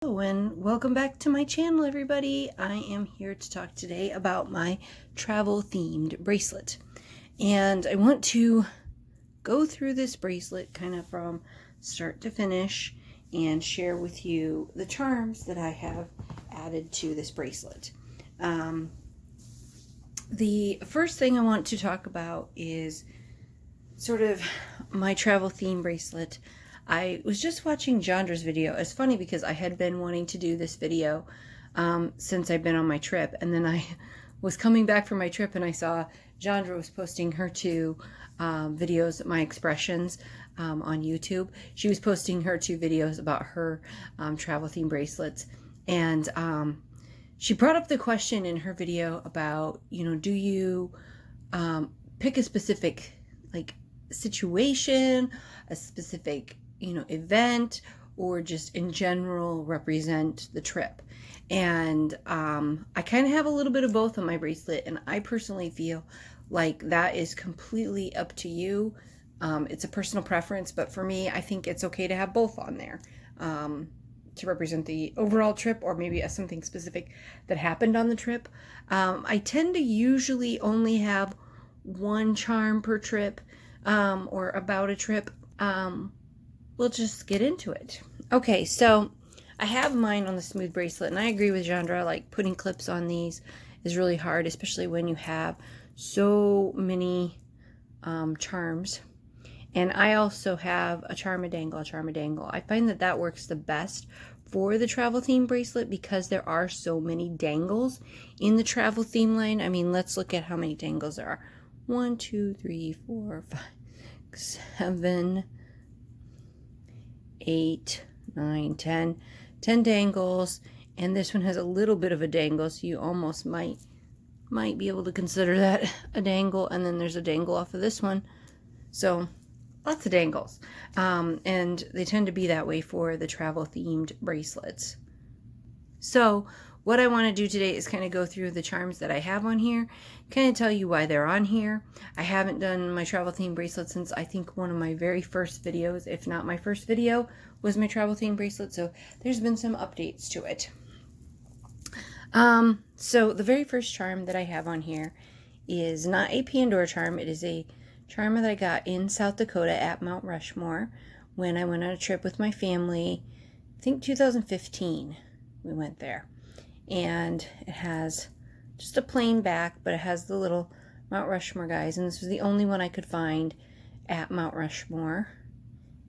Hello and welcome back to my channel, everybody. I am here to talk today about my travel themed bracelet, and I want to go through this bracelet kind of from start to finish and share with you the charms that I have added to this bracelet. The first thing I want to talk about is sort of my travel theme bracelet. I was just watching Jondra's video. It's funny because I had been wanting to do this video since I've been on my trip, and then I was coming back from my trip and I saw Jondra was posting her two videos, my expressions, on YouTube. She was posting her two videos about her travel theme bracelets, and she brought up the question in her video about, do you pick a specific situation, a specific event, or just in general represent the trip. And I kind of have a little bit of both on my bracelet, and I personally feel like that is completely up to you. It's a personal preference, but for me, I think it's okay to have both on there to represent the overall trip, or maybe something specific that happened on the trip. I tend to usually only have one charm per trip, or about a trip. We'll just get into it. Okay, so I have mine on the smooth bracelet, and I agree with Jondra, like putting clips on these is really hard, especially when you have so many charms. And I also have a charm, a dangle, a charm, a dangle. I find that that works the best for the travel theme bracelet because there are so many dangles in the travel theme line. I mean, let's look at how many dangles there are. 1, 2, 3, 4, 5, 7, 8, 9, 10. 10 dangles, and this one has a little bit of a dangle, so you almost might be able to consider that a dangle. And then there's a dangle off of this one, so lots of dangles, and they tend to be that way for the travel themed bracelets. So what I want to do today is kind of go through the charms that I have on here, kind of tell you why they're on here. I haven't done my travel theme bracelet since I think one of my very first videos, if not my first video, was my travel theme bracelet, so there's been some updates to it. So the very first charm that I have on here is not a Pandora charm. It is a charm that I got in South Dakota at Mount Rushmore when I went on a trip with my family. I think 2015 we went there. And it has just a plain back, but it has the little Mount Rushmore guys, and this was the only one I could find at Mount Rushmore,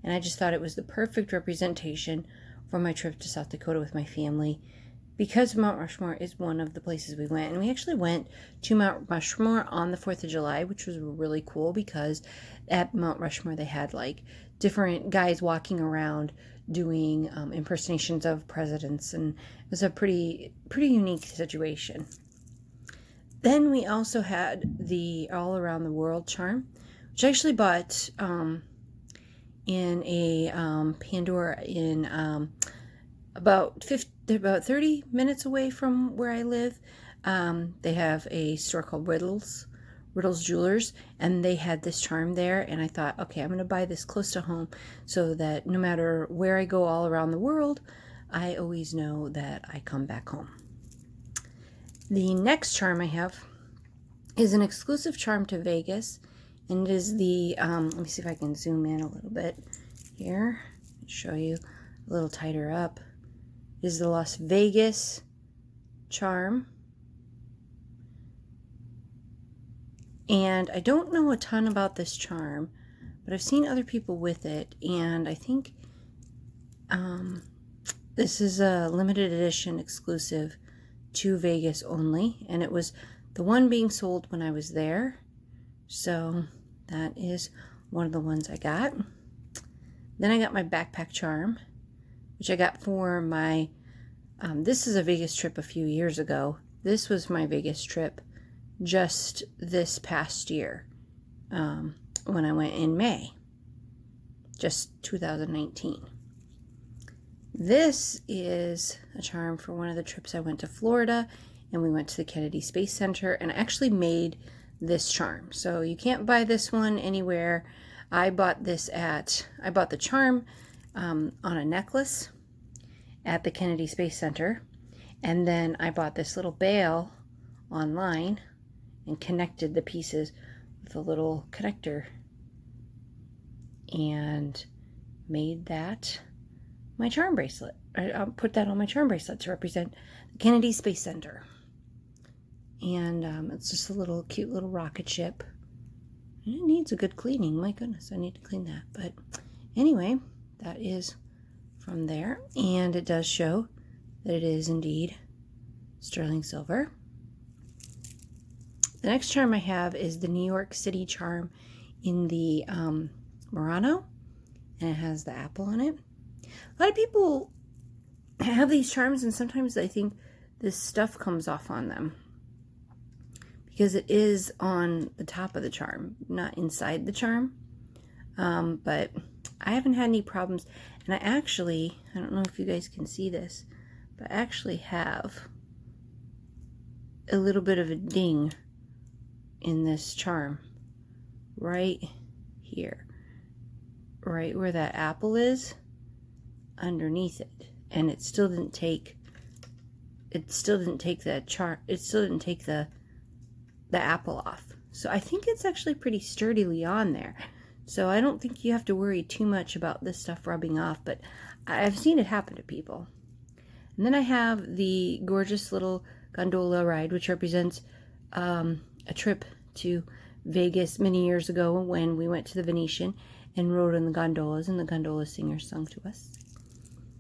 and I just thought it was the perfect representation for my trip to South Dakota with my family, because Mount Rushmore is one of the places we went. And we actually went to Mount Rushmore on the 4th of July, which was really cool because at Mount Rushmore they had like different guys walking around doing impersonations of presidents, and it was a pretty unique situation. Then we also had the all around the world charm, which I actually bought in a Pandora in about 30 minutes away from where I live. They have a store called Riddles Jewelers, and they had this charm there, and I thought, okay, I'm going to buy this close to home so that no matter where I go all around the world, I always know that I come back home. The next charm I have is an exclusive charm to Vegas, and it is the, let me see if I can zoom in a little bit here, show you a little tighter up. It is the Las Vegas charm. And I don't know a ton about this charm, but I've seen other people with it, and I think this is a limited edition exclusive to Vegas only, and it was the one being sold when I was there, so that is one of the ones I got. Then I got my backpack charm, which I got for my, this is a Vegas trip a few years ago. This was my Vegas trip just this past year, when I went in May, just 2019. This is a charm for one of the trips I went to Florida, and we went to the Kennedy Space Center, and I actually made this charm. So you can't buy this one anywhere. I bought the charm on a necklace, at the Kennedy Space Center. And then I bought this little bail online and connected the pieces with a little connector and made that my charm bracelet. I'll put that on my charm bracelet to represent the Kennedy Space Center. And it's just a little cute little rocket ship. And it needs a good cleaning. My goodness, I need to clean that. But anyway, that is from there. And it does show that it is indeed sterling silver. The next charm I have is the New York City charm in the Murano, and it has the apple on it. A lot of people have these charms, and sometimes I think this stuff comes off on them because it is on the top of the charm, not inside the charm. But I haven't had any problems, and I don't know if you guys can see this, but I actually have a little bit of a ding in this charm right here, right where that apple is, underneath it, and it still didn't take the apple off. So I think it's actually pretty sturdily on there. So I don't think you have to worry too much about this stuff rubbing off, but I've seen it happen to people. And then I have the gorgeous little gondola ride, which represents a trip to Vegas many years ago when we went to the Venetian and rode in the gondolas, and the gondola singers sung to us.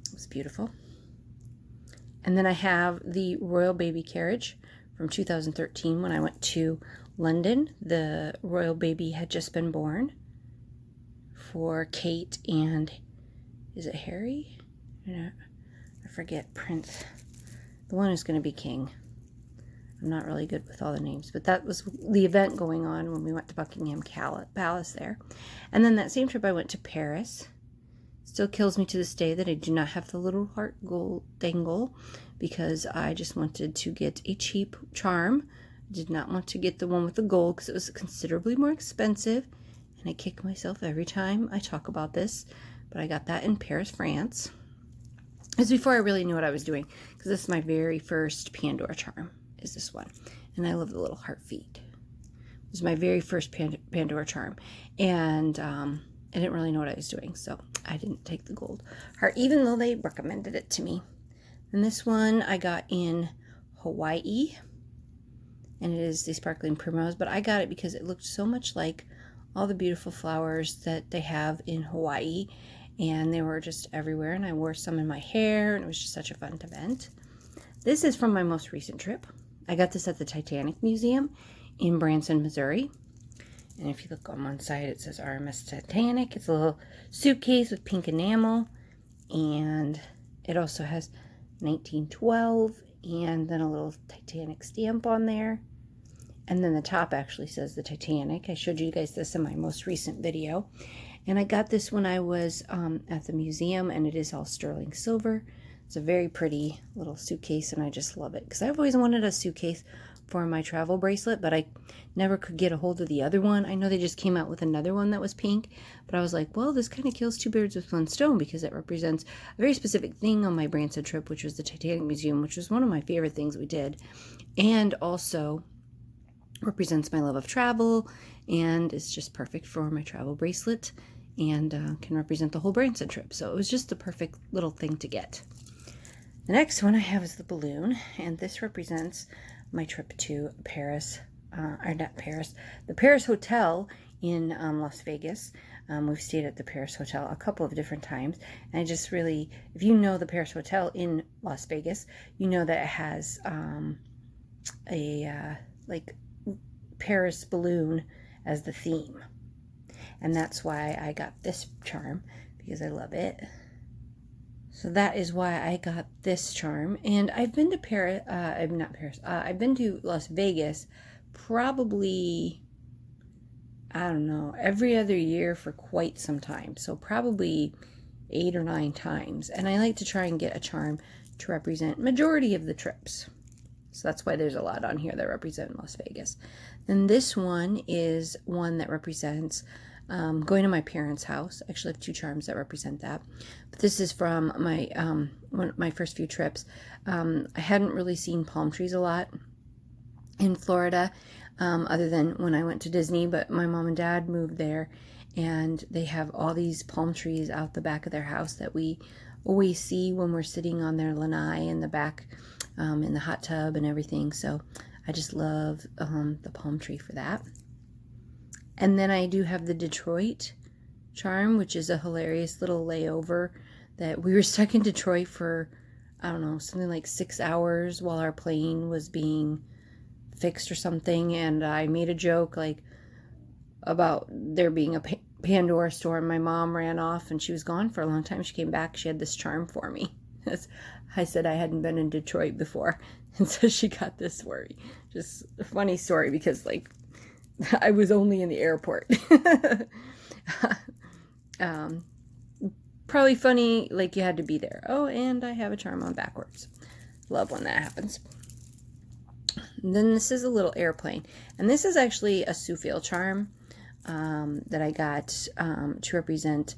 It was beautiful. And then I have the royal baby carriage from 2013 when I went to London. The royal baby had just been born for Kate and, is it Harry? I forget, Prince. The one who's going to be king. I'm not really good with all the names, but that was the event going on when we went to Buckingham Palace there. And then that same trip I went to Paris. Still kills me to this day that I do not have the little heart gold dangle, because I just wanted to get a cheap charm. I did not want to get the one with the gold because it was considerably more expensive, and I kick myself every time I talk about this, but I got that in Paris, France. It was before I really knew what I was doing, because this is my very first Pandora charm, is this one. And I love the little heart feet. It was my very first Pandora charm, and I didn't really know what I was doing, so I didn't take the gold heart, even though they recommended it to me. And this one I got in Hawaii, and it is the sparkling primrose, but I got it because it looked so much like all the beautiful flowers that they have in Hawaii, and they were just everywhere, and I wore some in my hair, and it was just such a fun event. This is from my most recent trip. I got this at the Titanic Museum in Branson, Missouri. And if you look on one side, it says RMS Titanic. It's a little suitcase with pink enamel, and it also has 1912 and then a little Titanic stamp on there. And then the top actually says the Titanic. I showed you guys this in my most recent video. And I got this when I was at the museum, and it is all sterling silver. It's a very pretty little suitcase, and I just love it because I've always wanted a suitcase for my travel bracelet, but I never could get a hold of the other one. I know they just came out with another one that was pink, but I was like, well, this kind of kills two birds with one stone because it represents a very specific thing on my Branson trip, which was the Titanic Museum, which was one of my favorite things we did, and also represents my love of travel, and it's just perfect for my travel bracelet, and can represent the whole Branson trip. So it was just the perfect little thing to get. The next one I have is the balloon, and this represents my trip to Paris, the Paris Hotel in Las Vegas. We've stayed at the Paris Hotel a couple of different times, and I just really, if you know the Paris Hotel in Las Vegas, you know that it has a like Paris balloon as the theme, and that's why I got this charm, because I love it. So that is why I got this charm. And I've been to Paris, I've been to Las Vegas probably, I don't know, every other year for quite some time. So probably 8 or 9 times. And I like to try and get a charm to represent majority of the trips. So that's why there's a lot on here that represent Las Vegas. Then this one is one that represents going to my parents' house. I actually have 2 charms that represent that. But this is from my one of my first few trips. I hadn't really seen palm trees a lot in Florida, other than when I went to Disney, but my mom and dad moved there, and they have all these palm trees out the back of their house that we always see when we're sitting on their lanai in the back, in the hot tub and everything. So I just love the palm tree for that. And then I do have the Detroit charm, which is a hilarious little layover that we were stuck in Detroit for, I don't know, something like 6 hours while our plane was being fixed or something. And I made a joke like about there being a Pandora store, and my mom ran off and she was gone for a long time. She came back, she had this charm for me. I said I hadn't been in Detroit before, and so she got this for me. Just a funny story because like I was only in the airport. Probably funny, like you had to be there. Oh, and I have a charm on backwards. Love when that happens. And then this is a little airplane, and this is actually a Sufil charm that I got to represent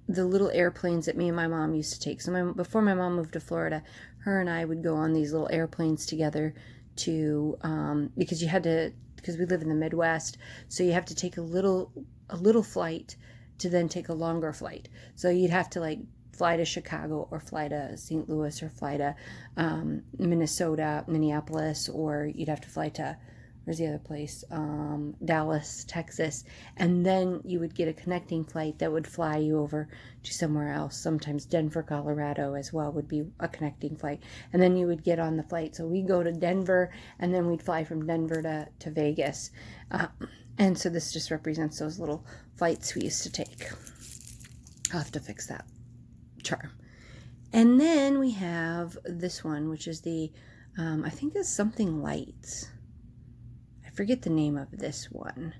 the little airplanes that me and my mom used to take. So before my mom moved to Florida, her and I would go on these little airplanes together to because we live in the Midwest, so you have to take a little flight to then take a longer flight. So you'd have to like fly to Chicago or fly to St. Louis or fly to Minneapolis, or you'd have to fly to, where's the other place? Dallas, Texas. And then you would get a connecting flight that would fly you over to somewhere else. Sometimes Denver, Colorado as well would be a connecting flight. And then you would get on the flight. So we'd go to Denver, and then we'd fly from Denver to Vegas. And so this just represents those little flights we used to take. I'll have to fix that charm. And then we have this one, which is the, I think it's something lights. I forget the name of this one,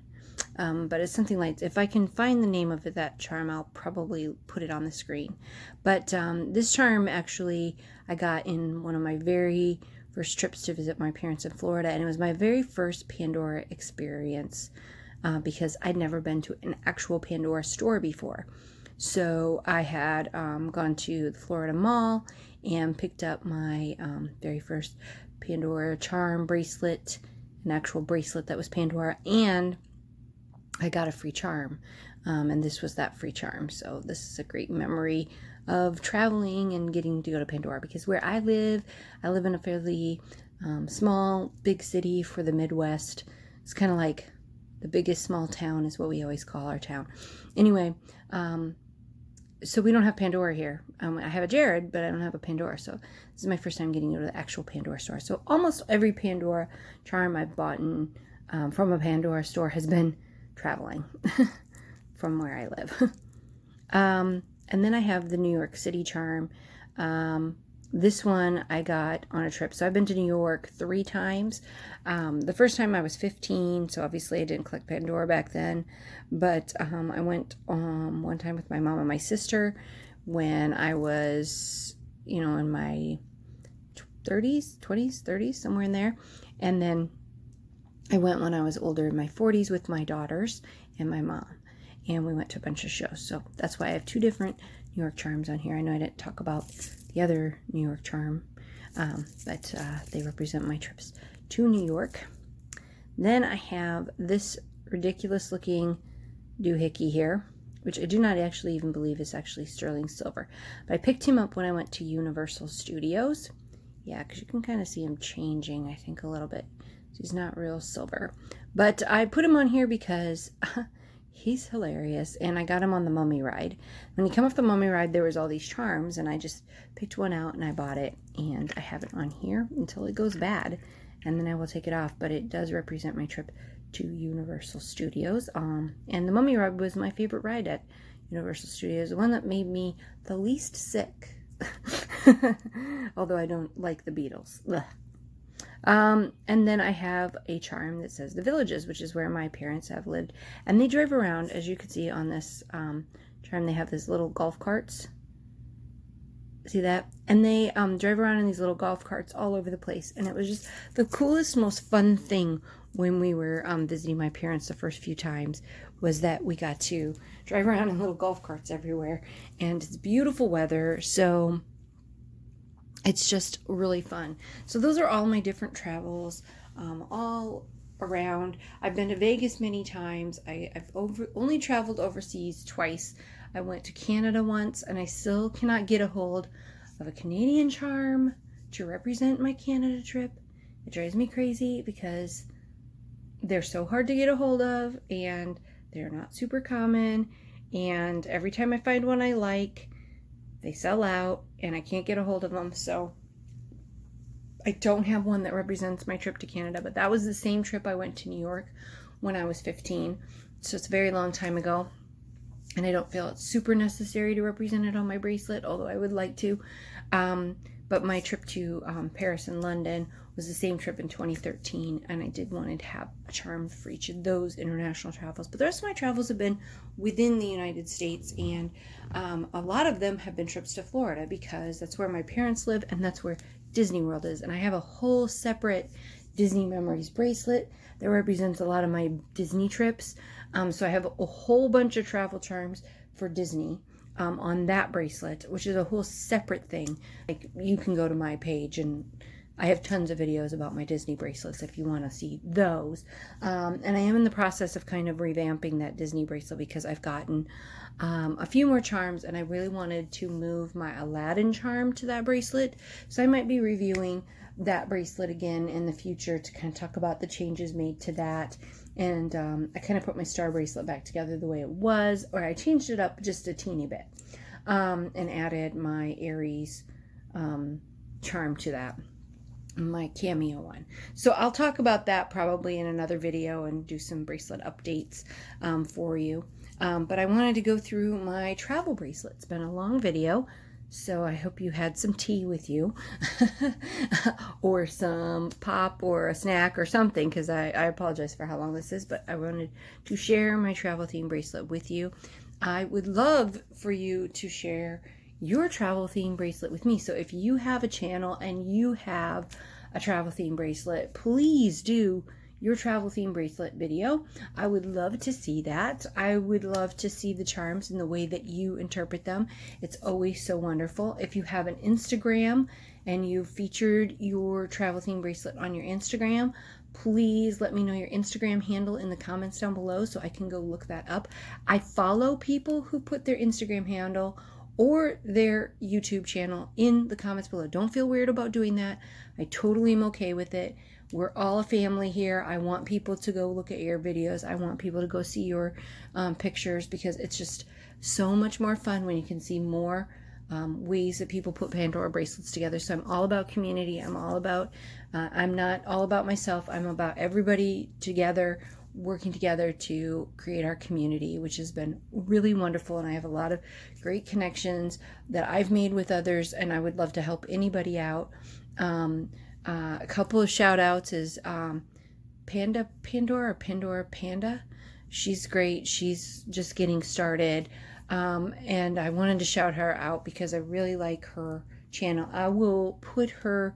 but it's something lights. If I can find the name of that charm, I'll probably put it on the screen. But this charm actually I got in one of my very first trips to visit my parents in Florida, and it was my very first Pandora experience because I'd never been to an actual Pandora store before. So I had gone to the Florida Mall and picked up my very first Pandora charm bracelet, an actual bracelet that was Pandora, and I got a free charm, and this was that free charm. So this is a great memory of traveling and getting to go to Pandora, because where I live in a fairly small, big city for the Midwest. It's kind of like the biggest small town is what we always call our town. Anyway, so we don't have Pandora here. I have a Jared, but I don't have a Pandora. So this is my first time getting to go to the actual Pandora store. So almost every Pandora charm I've bought from a Pandora store has been traveling from where I live. And then I have the New York City charm. This one I got on a trip. So I've been to New York 3 times. The first time I was 15, so obviously I didn't collect Pandora back then. But I went one time with my mom and my sister when I was, in my 30s, somewhere in there. And then I went when I was older, in my 40s, with my daughters and my mom. And we went to a bunch of shows. So that's why I have 2 different New York charms on here. I know I didn't talk about the other New York charm, but they represent my trips to New York. Then I have this ridiculous looking doohickey here, which I do not actually even believe is actually sterling silver. But I picked him up when I went to Universal Studios. Yeah, because you can kind of see him changing, I think, a little bit. So he's not real silver. But I put him on here because he's hilarious, and I got him on the Mummy ride. When you come off the Mummy ride, there was all these charms, and I just picked one out and I bought it, and I have it on here until it goes bad, and then I will take it off. But it does represent my trip to Universal Studios. And the Mummy ride was my favorite ride at Universal Studios, the one that made me the least sick. Although I don't like the Beatles. And then I have a charm that says The Villages, which is where my parents have lived. And they drive around, as you can see on this charm, they have these little golf carts. See that? And they drive around in these little golf carts all over the place. And it was just the coolest, most fun thing when we were visiting my parents the first few times, was that we got to drive around in little golf carts everywhere. And it's beautiful weather, so it's just really fun. So those are all my different travels, all around. I've been to Vegas many times. I've only traveled overseas twice. I went to Canada once, and I still cannot get a hold of a Canadian charm to represent my Canada trip. It drives me crazy because they're so hard to get a hold of, and they're not super common, and every time I find one I like, they sell out and I can't get a hold of them. So I don't have one that represents my trip to Canada, but that was the same trip I went to New York when I was 15. So it's a very long time ago, and I don't feel it's super necessary to represent it on my bracelet, although I would like to. But my trip to Paris and London was the same trip in 2013, and I did want to have a charm for each of those international travels. But the rest of my travels have been within the United States, and a lot of them have been trips to Florida because that's where my parents live and that's where Disney World is. And I have a whole separate Disney Memories bracelet that represents a lot of my Disney trips. So I have a whole bunch of travel charms for Disney on that bracelet, which is a whole separate thing. Like, you can go to my page, and I have tons of videos about my Disney bracelets if you want to see those. And I am in the process of kind of revamping that Disney bracelet because I've gotten a few more charms, and I really wanted to move my Aladdin charm to that bracelet. So I might be reviewing that bracelet again in the future to kind of talk about the changes made to that. And I kind of put my star bracelet back together the way it was, or I changed it up just a teeny bit, and added my Aries charm to that, my cameo one. So I'll talk about that probably in another video and do some bracelet updates for you. But I wanted to go through my travel bracelet. It's been a long video, so I hope you had some tea with you or some pop or a snack or something, because I apologize for how long this is, but I wanted to share my travel theme bracelet with you. I would love for you to share your travel theme bracelet with me. So if you have a channel and you have a travel theme bracelet, please do your travel theme bracelet video. I would love to see that. I would love to see the charms and the way that you interpret them. It's always so wonderful. If you have an Instagram and you've featured your travel theme bracelet on your Instagram, please let me know your Instagram handle in the comments down below so I can go look that up. I follow people who put their Instagram handle or their YouTube channel in the comments below. Don't feel weird about doing that. I totally am okay with it. We're all a family here. I want people to go look at your videos. I want people to go see your pictures, because it's just so much more fun when you can see more ways that people put Pandora bracelets together. So I'm all about community. I'm all about, I'm not all about myself. I'm about everybody together, working together to create our community, which has been really wonderful. And I have a lot of great connections that I've made with others, and I would love to help anybody out. A couple of shout outs is Pandora. She's great. She's just getting started. And I wanted to shout her out because I really like her channel. I will put her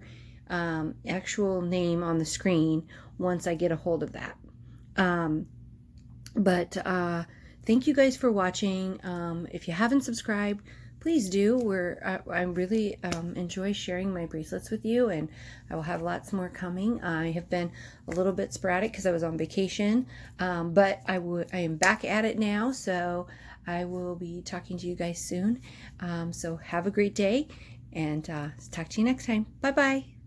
actual name on the screen once I get a hold of that. Thank you guys for watching. If you haven't subscribed, please do. I really enjoy sharing my bracelets with you, and I will have lots more coming. I have been a little bit sporadic because I was on vacation, but I am back at it now, so I will be talking to you guys soon. So have a great day, and talk to you next time. Bye-bye.